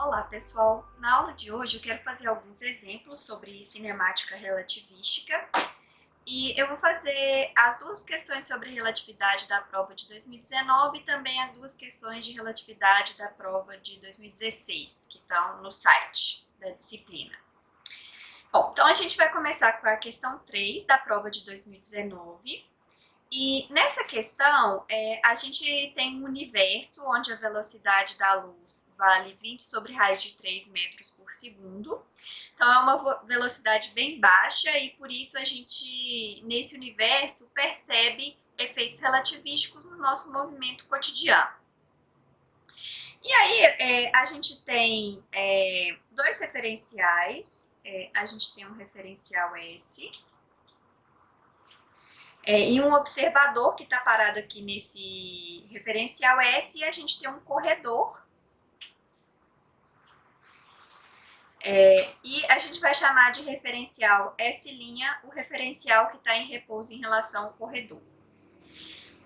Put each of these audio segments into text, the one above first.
Olá pessoal, na aula de hoje eu quero fazer alguns exemplos sobre cinemática relativística e eu vou fazer as duas questões sobre relatividade da prova de 2019 e também as duas questões de relatividade da prova de 2016 que estão no site da disciplina. Bom, então a gente vai começar com a questão 3 da prova de 2019. E nessa questão, a gente tem um universo onde a velocidade da luz vale 20 sobre raiz de 3 metros por segundo. Então, é uma velocidade bem baixa e, por isso, a gente, nesse universo, percebe efeitos relativísticos no nosso movimento cotidiano. E aí, a gente tem dois referenciais. A gente tem um referencial S e um observador que está parado aqui nesse referencial S, e a gente tem um corredor. E a gente vai chamar de referencial S' o referencial que está em repouso em relação ao corredor.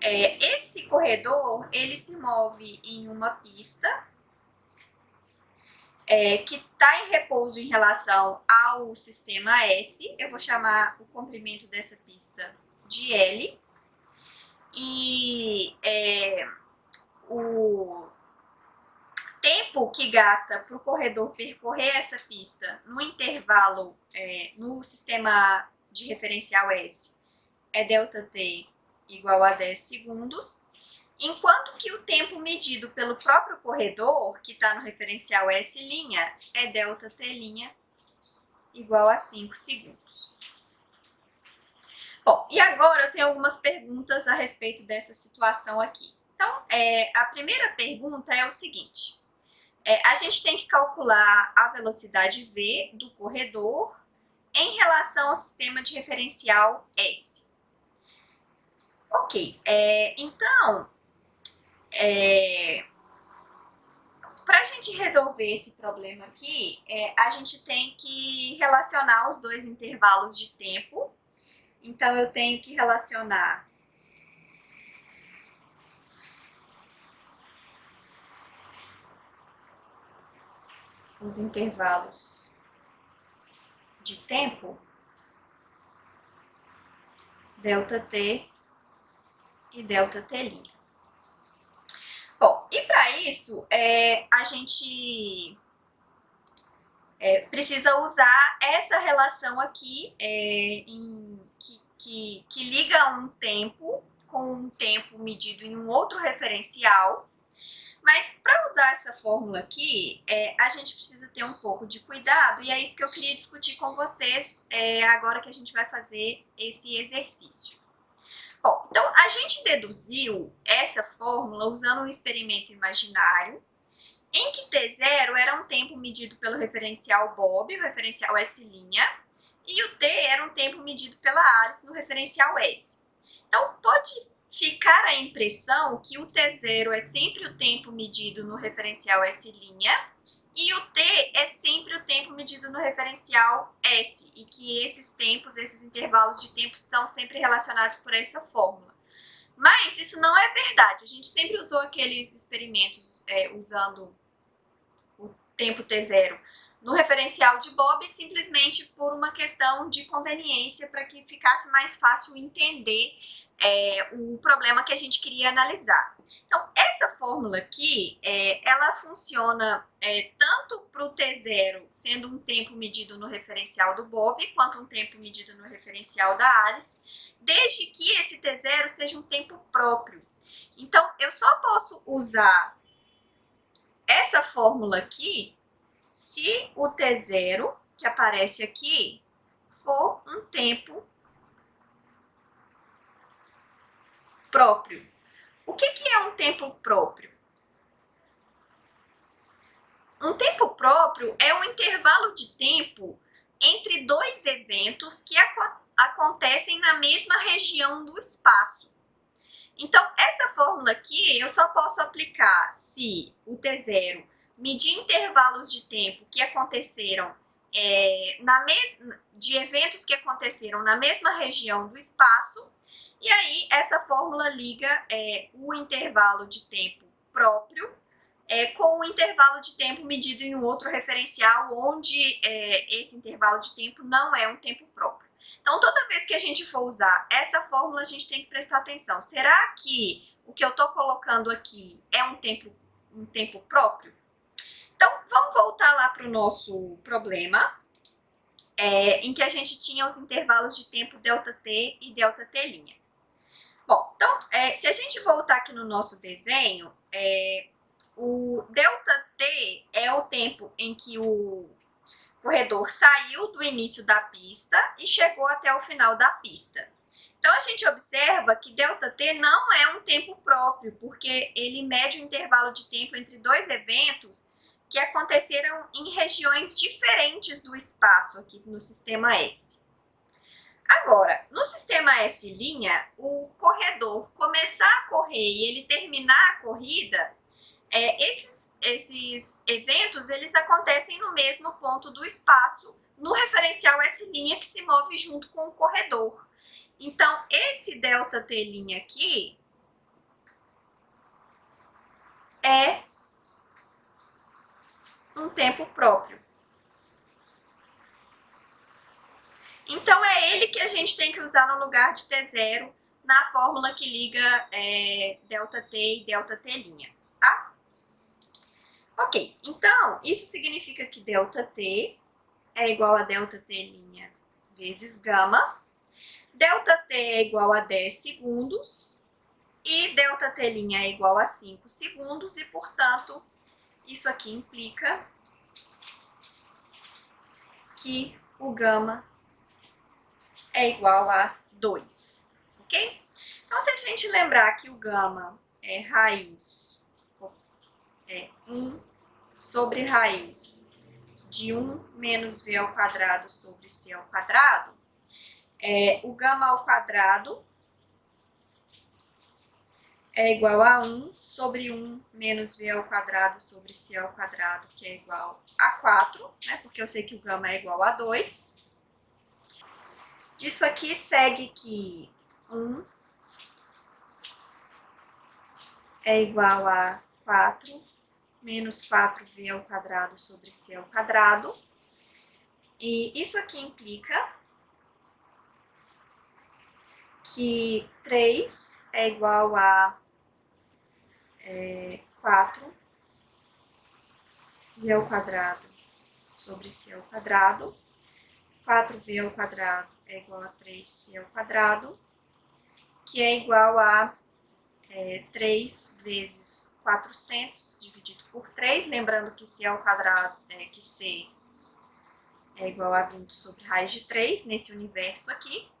Esse corredor, ele se move em uma pista que está em repouso em relação ao sistema S. Eu vou chamar o comprimento dessa pista de L. E o tempo que gasta para o corredor percorrer essa pista no intervalo, no sistema de referencial S, é ΔT igual a 10 segundos, enquanto que o tempo medido pelo próprio corredor, que está no referencial S', é ΔT' igual a 5 segundos. Bom, e agora eu tenho algumas perguntas a respeito dessa situação aqui. Então, a primeira pergunta é o seguinte: a gente tem que calcular a velocidade V do corredor em relação ao sistema de referencial S. Ok, então, para a gente resolver esse problema aqui, a gente tem que relacionar os dois intervalos de tempo. Então, eu tenho que relacionar os intervalos de tempo, ΔT e ΔT'. Bom, e para isso, a gente precisa usar essa relação aqui, que liga um tempo com um tempo medido em um outro referencial. Mas para usar essa fórmula aqui, a gente precisa ter um pouco de cuidado, e é isso que eu queria discutir com vocês agora que a gente vai fazer esse exercício. Bom, então a gente deduziu essa fórmula usando um experimento imaginário, em que T0 era um tempo medido pelo referencial Bob, o referencial S', e o T era um tempo medido pela Alice no referencial S. Então, pode ficar a impressão que o T0 é sempre o tempo medido no referencial S' e o T é sempre o tempo medido no referencial S, e que esses tempos, esses intervalos de tempo estão sempre relacionados por essa fórmula. Mas isso não é verdade. A gente sempre usou aqueles experimentos usando o tempo T0 no referencial de Bob, simplesmente por uma questão de conveniência, para que ficasse mais fácil entender o problema que a gente queria analisar. Então, essa fórmula aqui, ela funciona tanto para o T0 sendo um tempo medido no referencial do Bob, quanto um tempo medido no referencial da Alice, desde que esse T0 seja um tempo próprio. Então, eu só posso usar essa fórmula aqui se o T0, que aparece aqui, for um tempo próprio. O que é um tempo próprio? Um tempo próprio é um intervalo de tempo entre dois eventos que acontecem na mesma região do espaço. Então, essa fórmula aqui eu só posso aplicar se o T0 medir intervalos de tempo que aconteceram de eventos que aconteceram na mesma região do espaço. E aí, essa fórmula liga o intervalo de tempo próprio com um intervalo de tempo medido em um outro referencial, onde esse intervalo de tempo não é um tempo próprio. Então, toda vez que a gente for usar essa fórmula, a gente tem que prestar atenção. Será que o que eu estou colocando aqui é um tempo próprio? Então, vamos voltar lá para o nosso problema, em que a gente tinha os intervalos de tempo ΔT e ΔT'. Bom, então, se a gente voltar aqui no nosso desenho, o ΔT é o tempo em que o corredor saiu do início da pista e chegou até o final da pista. Então, a gente observa que ΔT não é um tempo próprio, porque ele mede o intervalo de tempo entre dois eventos que aconteceram em regiões diferentes do espaço aqui no sistema S. Agora, no sistema S', o corredor começar a correr e ele terminar a corrida, esses eventos eles acontecem no mesmo ponto do espaço, no referencial S' que se move junto com o corredor. Então, esse ΔT' aqui é um tempo próprio. Então, é ele que a gente tem que usar no lugar de T0 na fórmula que liga ΔT e ΔT', tá? Ok, então, isso significa que ΔT é igual a ΔT' vezes gama. ΔT é igual a 10 segundos e ΔT' é igual a 5 segundos e, portanto, isso aqui implica que o gama é igual a 2, ok? Então, se a gente lembrar que o gama é raiz, é 1 sobre raiz de 1 menos v ao quadrado sobre c ao quadrado, o gama ao quadrado é igual a 1 sobre 1 menos v ao quadrado sobre c ao quadrado, que é igual a 4, né? Porque eu sei que o gama é igual a 2. Disso aqui segue que 1 é igual a 4 menos 4v ao quadrado sobre c ao quadrado. E isso aqui implica que 3 é igual a 4v ao quadrado sobre c ao quadrado. 4v ao quadrado é igual a 3c ao quadrado, que é igual a 3 vezes 400 dividido por 3, lembrando que c ao quadrado que c é igual a 20 sobre raiz de 3 nesse universo aqui,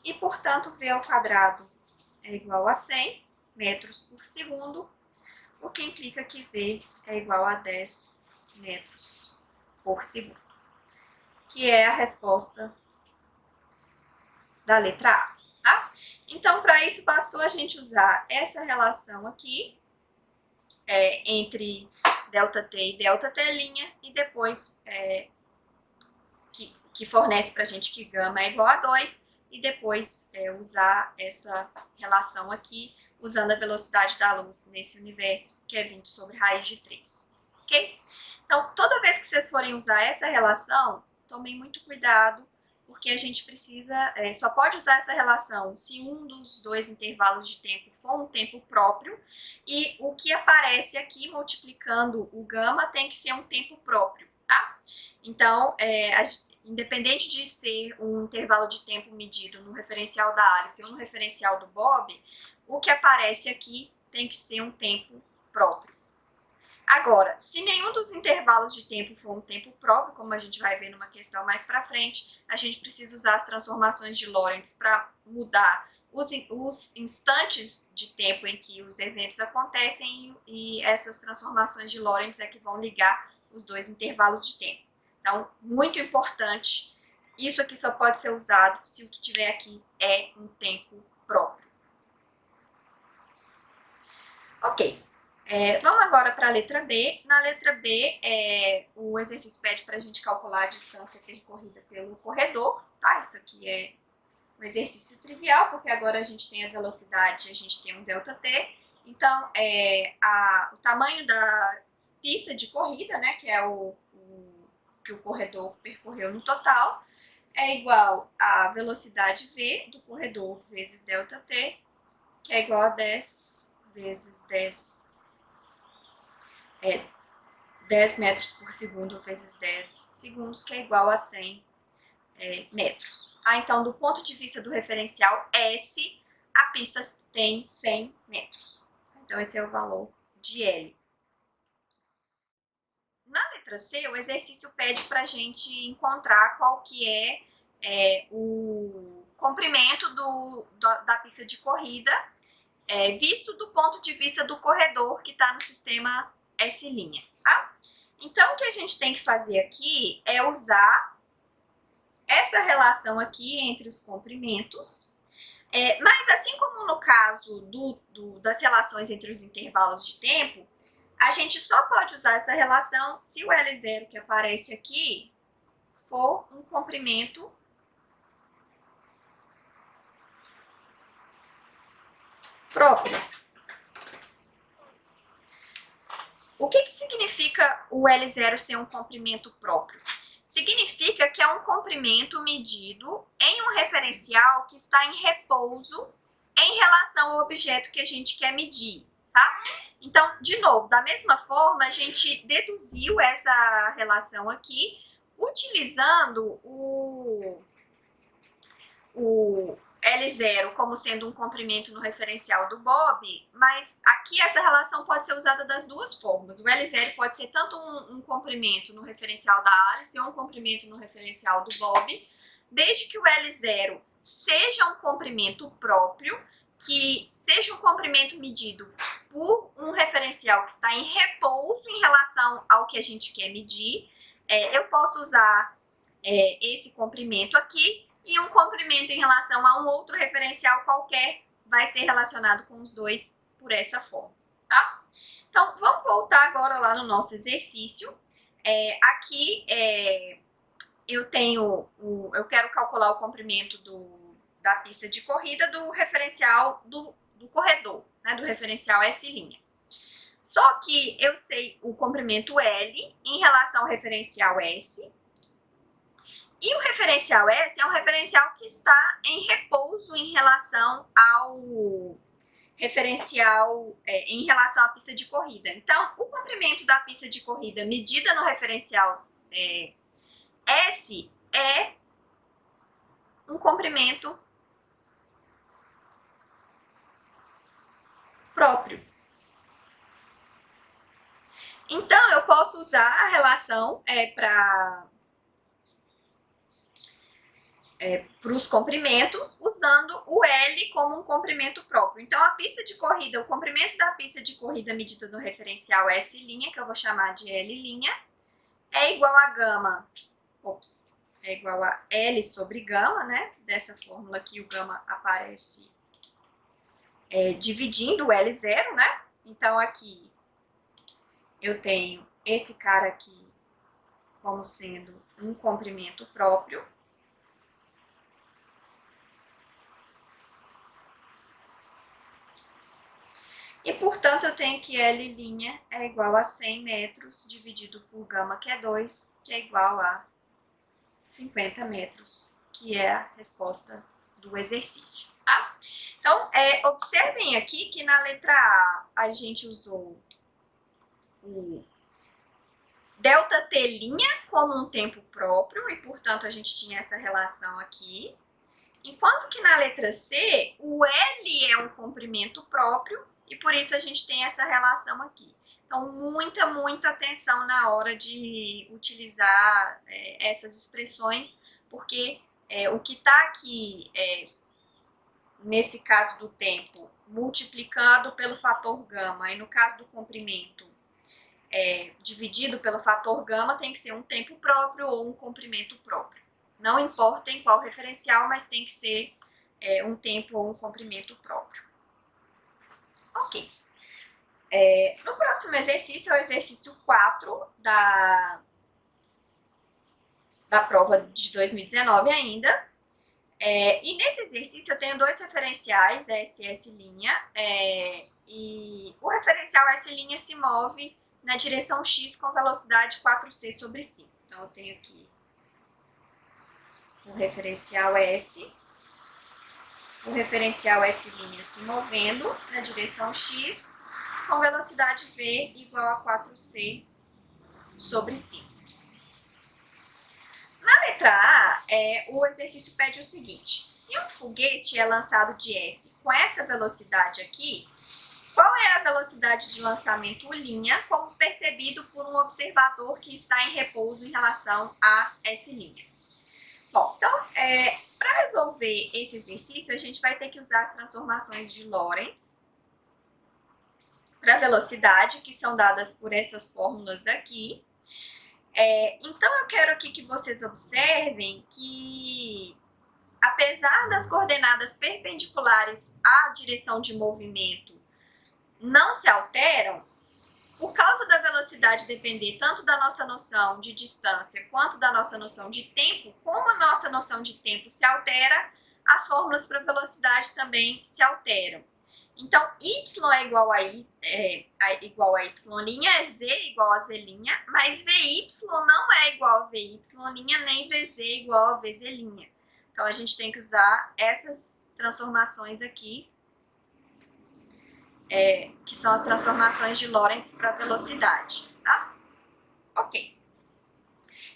e portanto v ao quadrado é igual a 100 metros por segundo, o que implica que v é igual a 10 metros por segundo, que é a resposta da letra A, tá? Então, para isso, bastou a gente usar essa relação aqui, entre ΔT e ΔT', e depois que fornece para a gente que gama é igual a 2, e depois usar essa relação aqui, usando a velocidade da luz nesse universo, que é 20 sobre raiz de 3, ok? Então, toda vez que vocês forem usar essa relação, tomem muito cuidado, porque a gente precisa, só pode usar essa relação se um dos dois intervalos de tempo for um tempo próprio, e o que aparece aqui multiplicando o gama tem que ser um tempo próprio, tá? Então, independente de ser um intervalo de tempo medido no referencial da Alice ou no referencial do Bob, o que aparece aqui tem que ser um tempo próprio. Agora, se nenhum dos intervalos de tempo for um tempo próprio, como a gente vai ver numa questão mais para frente, a gente precisa usar as transformações de Lorentz para mudar os instantes de tempo em que os eventos acontecem, e essas transformações de Lorentz é que vão ligar os dois intervalos de tempo. Então, muito importante, isso aqui só pode ser usado se o que tiver aqui é um tempo próprio. Ok. Vamos agora para a letra B. Na letra B, o exercício pede para a gente calcular a distância percorrida pelo corredor, tá? Isso aqui é um exercício trivial, porque agora a gente tem a velocidade, a gente tem um ΔT, Então, o tamanho da pista de corrida, né, que é o que o corredor percorreu no total, é igual à velocidade V do corredor vezes ΔT, que é igual a 10 vezes 10 metros por segundo vezes 10 segundos, que é igual a 100 metros. Então, do ponto de vista do referencial S, a pista tem 100 metros. Então, esse é o valor de L. Na letra C, o exercício pede para a gente encontrar qual que é o comprimento da pista de corrida, visto do ponto de vista do corredor que está no sistema S', tá? Então, o que a gente tem que fazer aqui é usar essa relação aqui entre os comprimentos, mas assim como no caso das relações entre os intervalos de tempo, a gente só pode usar essa relação se o L0 que aparece aqui for um comprimento próprio. O que significa o L0 ser um comprimento próprio? Significa que é um comprimento medido em um referencial que está em repouso em relação ao objeto que a gente quer medir, tá? Então, de novo, da mesma forma, a gente deduziu essa relação aqui utilizando o L0 como sendo um comprimento no referencial do Bob, mas aqui essa relação pode ser usada das duas formas. O L0 pode ser tanto um comprimento no referencial da Alice ou um comprimento no referencial do Bob, desde que o L0 seja um comprimento próprio, que seja um comprimento medido por um referencial que está em repouso em relação ao que a gente quer medir. Eu posso usar esse comprimento aqui, e um comprimento em relação a um outro referencial qualquer vai ser relacionado com os dois por essa forma, tá? Então, vamos voltar agora lá no nosso exercício. Aqui eu quero calcular o comprimento da pista de corrida do referencial do corredor, né, do referencial S'. Só que eu sei o comprimento L em relação ao referencial S, e o referencial S é um referencial que está em repouso em relação ao referencial, em relação à pista de corrida. Então, o comprimento da pista de corrida medida no referencial S é um comprimento próprio. Então, eu posso usar a relação para os comprimentos, usando o L como um comprimento próprio. Então, a pista de corrida, o comprimento da pista de corrida medida no referencial S', que eu vou chamar de L', é igual a gama, é igual a L sobre gama, né? Dessa fórmula aqui, o gama aparece dividindo o L0, né? Então, aqui eu tenho esse cara aqui como sendo um comprimento próprio. E, portanto, eu tenho que L' é igual a 100 metros dividido por gama, que é 2, que é igual a 50 metros, que é a resposta do exercício, tá? Então, observem aqui que na letra A gente usou o ΔT' como um tempo próprio, e, portanto, a gente tinha essa relação aqui. Enquanto que na letra C, o L é um comprimento próprio, e por isso a gente tem essa relação aqui. Então, muita atenção na hora de utilizar essas expressões, porque o que está aqui, nesse caso do tempo, multiplicado pelo fator gama, e no caso do comprimento, dividido pelo fator gama, tem que ser um tempo próprio ou um comprimento próprio. Não importa em qual referencial, mas tem que ser um tempo ou um comprimento próprio. Ok. No próximo exercício, é o exercício 4 da prova de 2019 ainda. E nesse exercício eu tenho dois referenciais, S e S', e o referencial S' se move na direção x com velocidade 4c sobre 5. Então, eu tenho aqui o referencial S se movendo na direção x com velocidade v igual a 4c sobre 5. Na letra A, o exercício pede o seguinte: se um foguete é lançado de S com essa velocidade aqui, qual é a velocidade de lançamento linha, como percebido por um observador que está em repouso em relação a S'? Bom, então, para resolver esse exercício, a gente vai ter que usar as transformações de Lorentz para velocidade, que são dadas por essas fórmulas aqui. Então, eu quero aqui que vocês observem que, apesar das coordenadas perpendiculares à direção de movimento não se alteram, por causa da velocidade depender tanto da nossa noção de distância quanto da nossa noção de tempo, como a nossa noção de tempo se altera, as fórmulas para velocidade também se alteram. Então, y é igual a y', é z igual a z', mas vy não é igual a vy', nem vz igual a vz'. Então, a gente tem que usar essas transformações aqui, que são as transformações de Lorentz para velocidade, tá? Ok.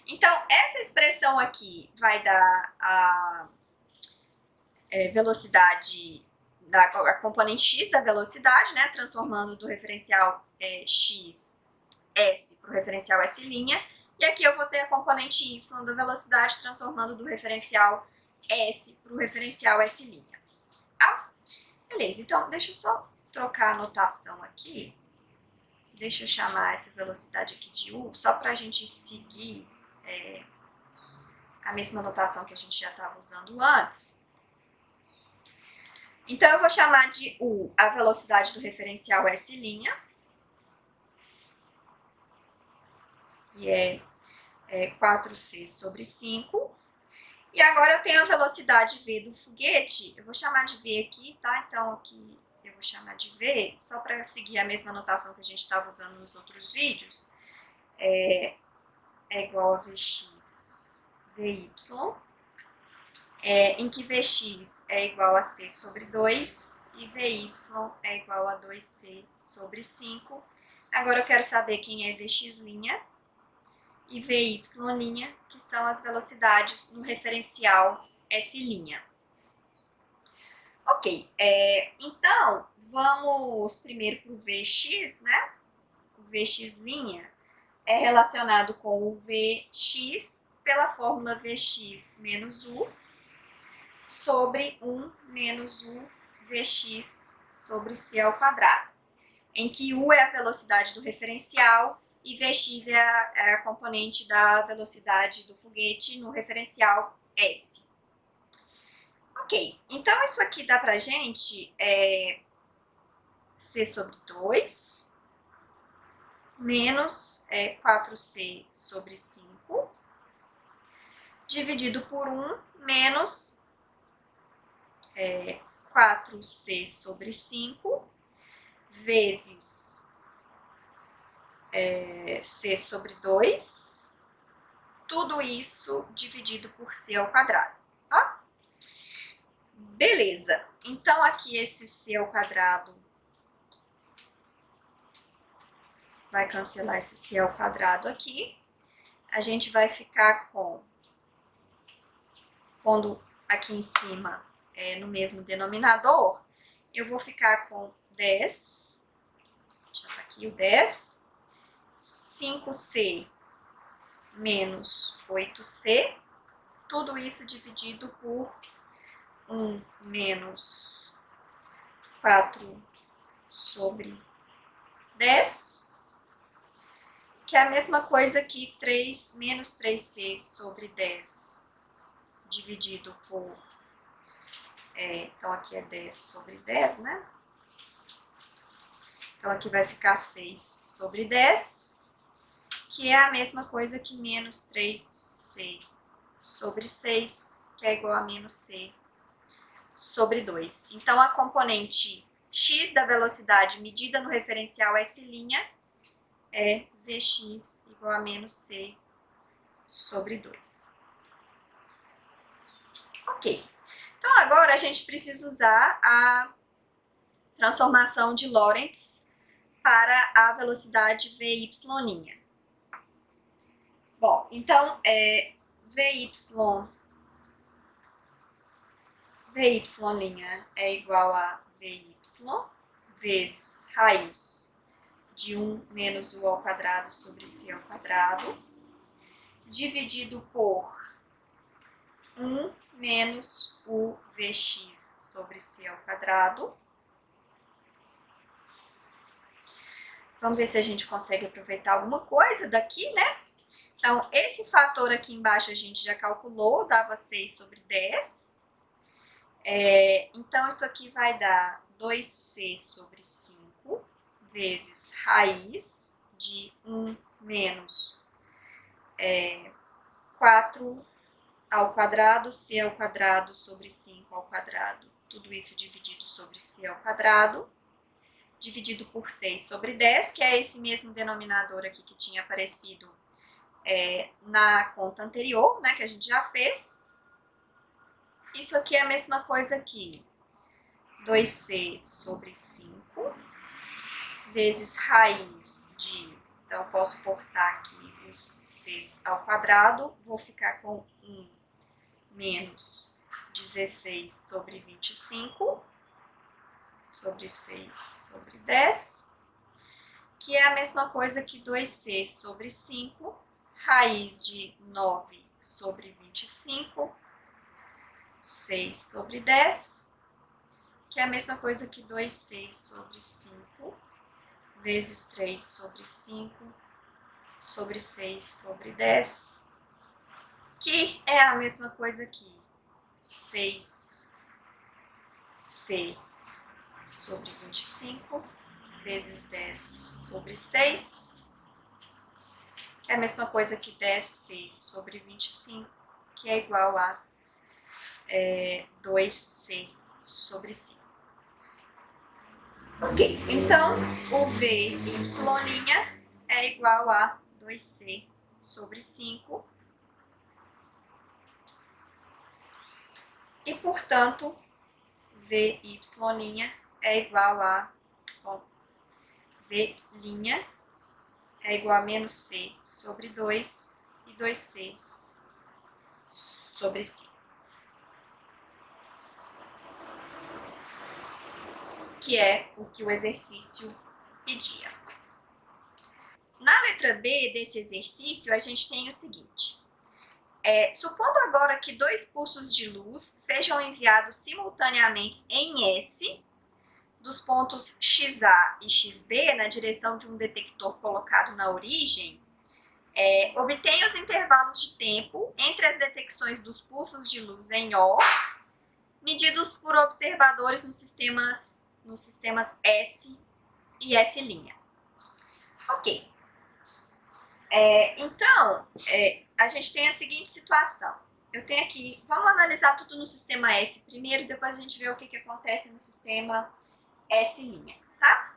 Então, essa expressão aqui vai dar a velocidade, a componente x da velocidade, né? Transformando do referencial x, s, para o referencial s'. E aqui eu vou ter a componente y da velocidade, transformando do referencial s para o referencial s'. Tá? Beleza, então deixa eu só trocar a notação aqui. Deixa eu chamar essa velocidade aqui de u, só para a gente seguir a mesma notação que a gente já estava usando antes. Então, eu vou chamar de u a velocidade do referencial S', e é 4c sobre 5. E agora eu tenho a velocidade v do foguete, eu vou chamar de v aqui, tá? Então, aqui eu vou chamar de v, só para seguir a mesma notação que a gente estava usando nos outros vídeos. É igual a vx vy, em que vx é igual a c sobre 2 e vy é igual a 2c sobre 5. Agora eu quero saber quem é vx' e vy', que são as velocidades no referencial S'. Ok, então vamos primeiro para o Vx, né? O Vx' é relacionado com o Vx pela fórmula Vx menos u sobre 1 menos u Vx sobre c ao quadrado, em que u é a velocidade do referencial e Vx é a componente da velocidade do foguete no referencial S. Ok, então isso aqui dá pra gente c sobre 2 menos 4c sobre 5 dividido por 1 menos 4c sobre 5 vezes c sobre 2, tudo isso dividido por c ao quadrado, tá? Beleza, então aqui esse c ao quadrado vai cancelar esse c ao quadrado aqui, a gente vai ficar com, pondo aqui em cima no mesmo denominador, eu vou ficar com 10, já tá aqui o 10, 5c menos 8c, tudo isso dividido por 1 menos 4 sobre 10, que é a mesma coisa que 3 menos 3c sobre 10, dividido por, então aqui é 10 sobre 10, né? Então aqui vai ficar 6 sobre 10, que é a mesma coisa que menos 3c sobre 6, que é igual a menos c sobre 2. Então, a componente x da velocidade medida no referencial S' é Vx igual a menos c sobre 2. Ok. Então, agora a gente precisa usar a transformação de Lorentz para a velocidade Vy'. Bom, então, Vy' é igual a Vy vezes raiz de 1 menos u ao quadrado sobre c ao quadrado, dividido por 1 menos o Vx sobre c ao quadrado. Vamos ver se a gente consegue aproveitar alguma coisa daqui, né? Então, esse fator aqui embaixo a gente já calculou, dava 6 sobre 10. Então, isso aqui vai dar 2c sobre 5 vezes raiz de 1 menos 4 ao quadrado, c ao quadrado sobre 5 ao quadrado, tudo isso dividido sobre c ao quadrado, dividido por 6 sobre 10, que é esse mesmo denominador aqui que tinha aparecido na conta anterior, né, que a gente já fez. Isso aqui é a mesma coisa aqui, 2c sobre 5 vezes raiz de, então eu posso cortar aqui os c's ao quadrado, vou ficar com 1 menos 16 sobre 25 sobre 6 sobre 10, que é a mesma coisa que 2c sobre 5, raiz de 9 sobre 25, 6 sobre 10, que é a mesma coisa que 2c sobre 5, vezes 3 sobre 5, sobre 6 sobre 10, que é a mesma coisa que 6c sobre 25, vezes 10 sobre 6, é a mesma coisa que 10c sobre 25, que é igual a 2c sobre 5. Ok, então o Vy' é igual a 2c sobre 5 e, portanto, Vy' é igual a, V' é igual a menos c sobre 2 e 2c sobre 5. Que é o que o exercício pedia. Na letra B desse exercício, a gente tem o seguinte. Supondo agora que 2 pulsos de luz sejam enviados simultaneamente em S, dos pontos XA e XB, na direção de um detector colocado na origem, obtenha os intervalos de tempo entre as detecções dos pulsos de luz em O, medidos por observadores nos sistemas S e S'. Ok. Então, a gente tem a seguinte situação. Eu tenho aqui, vamos analisar tudo no sistema S primeiro, e depois a gente vê o que acontece no sistema S', tá?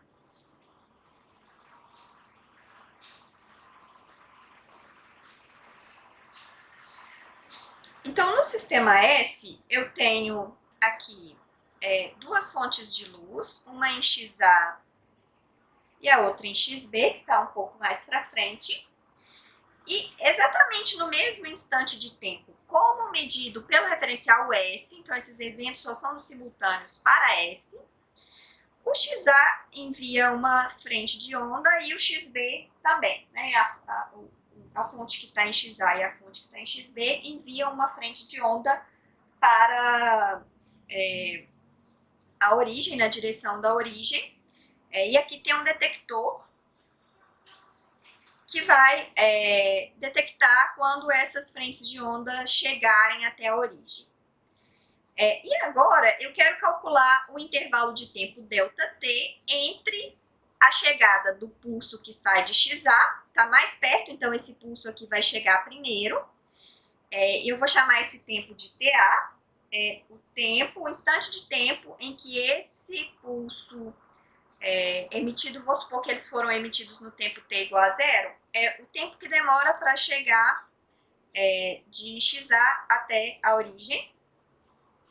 Então, no sistema S, eu tenho aqui 2 fontes de luz, uma em XA e a outra em XB, que está um pouco mais para frente. E exatamente no mesmo instante de tempo, como medido pelo referencial S, então esses eventos só são simultâneos para S, o XA envia uma frente de onda e o XB também, né? A fonte que está em XA e a fonte que está em XB enviam uma frente de onda para a origem, na direção da origem. E aqui tem um detector que vai detectar quando essas frentes de onda chegarem até a origem. E agora eu quero calcular o intervalo de tempo ΔT entre a chegada do pulso que sai de XA, está mais perto, então esse pulso aqui vai chegar primeiro. Eu vou chamar esse tempo de TA, o tempo, o instante de tempo em que esse pulso emitido, vou supor que eles foram emitidos no tempo t igual a zero, é o tempo que demora para chegar de XA até a origem.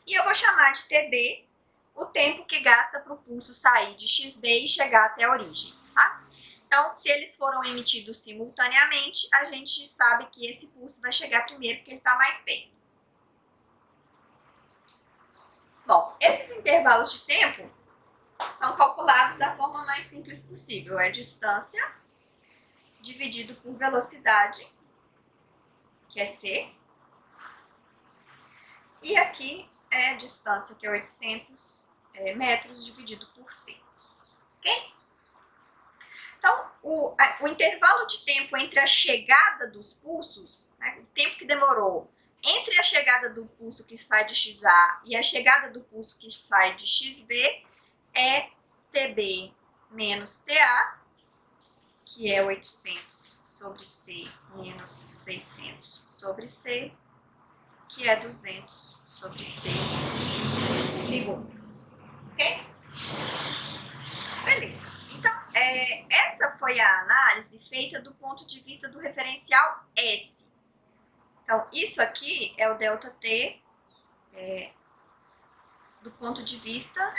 E eu vou chamar de TB o tempo que gasta para o pulso sair de XB e chegar até a origem, tá? Então, se eles foram emitidos simultaneamente, a gente sabe que esse pulso vai chegar primeiro porque ele está mais perto. Bom, esses intervalos de tempo são calculados da forma mais simples possível. É distância dividido por velocidade, que é c. E aqui é a distância, que é 800 metros, dividido por c. Ok? Então, o intervalo de tempo entre a chegada dos pulsos, né, o tempo que demorou entre a chegada do pulso que sai de XA e a chegada do pulso que sai de XB, é TB menos TA, que é 800 sobre C menos 600 sobre C, que é 200 sobre C segundos. Ok? Beleza. Então, essa foi a análise feita do ponto de vista do referencial S. Então, isso aqui é o ΔT do ponto de vista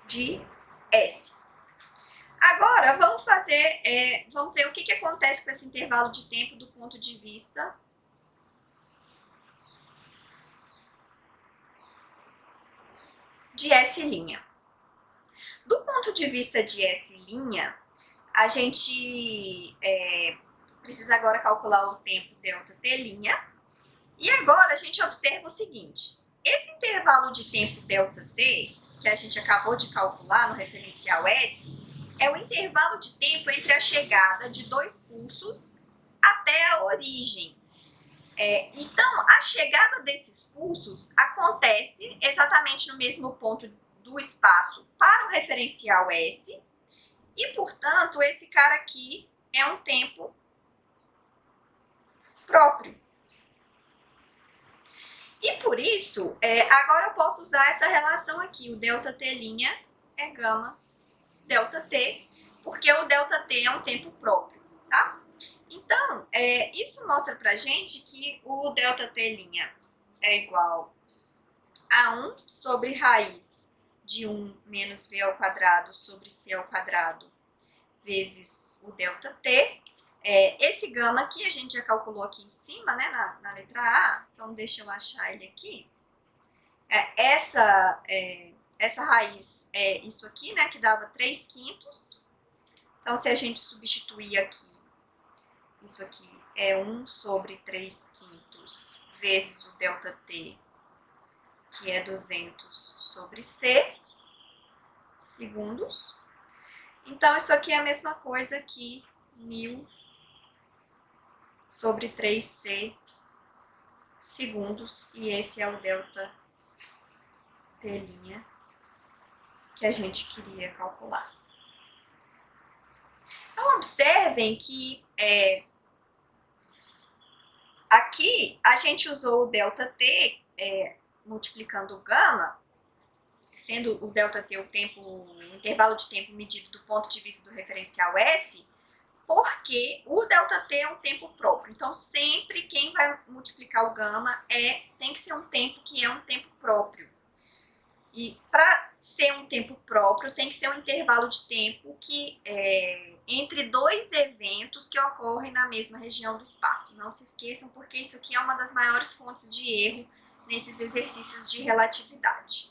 de S. Agora, vamos ver o que acontece com esse intervalo de tempo do ponto de vista de S'. Do ponto de vista de S', a gente precisa agora calcular o tempo ΔT'. E agora a gente observa o seguinte: esse intervalo de tempo ΔT, que a gente acabou de calcular no referencial S, é o intervalo de tempo entre a chegada de dois pulsos até a origem. Então, a chegada desses pulsos acontece exatamente no mesmo ponto do espaço para o referencial S, e, portanto, esse cara aqui é um tempo próprio. E por isso, agora eu posso usar essa relação aqui, o ΔT' é gama ΔT, porque o ΔT é um tempo próprio, tá? Então, isso mostra pra gente que o ΔT' é igual a 1 sobre raiz de 1 menos v ao quadrado sobre c ao quadrado vezes o ΔT. Esse gama aqui a gente já calculou aqui em cima, né, na letra A, então deixa eu achar ele aqui. Essa raiz é isso aqui, né, que dava 3/5. Então, se a gente substituir aqui, isso aqui é 1 sobre 3/5 vezes o ΔT, que é 200 sobre C segundos. Então, isso aqui é a mesma coisa que 1000 sobre 3C segundos, e esse é o ΔT' que a gente queria calcular. Então, observem que aqui a gente usou o ΔT multiplicando o gama, sendo o ΔT o intervalo de tempo medido do ponto de vista do referencial S, porque o ΔT é um tempo próprio. Então, sempre quem vai multiplicar o gama tem que ser um tempo que é um tempo próprio. E para ser um tempo próprio, tem que ser um intervalo de tempo que entre dois eventos que ocorrem na mesma região do espaço. Não se esqueçam, porque isso aqui é uma das maiores fontes de erro nesses exercícios de relatividade.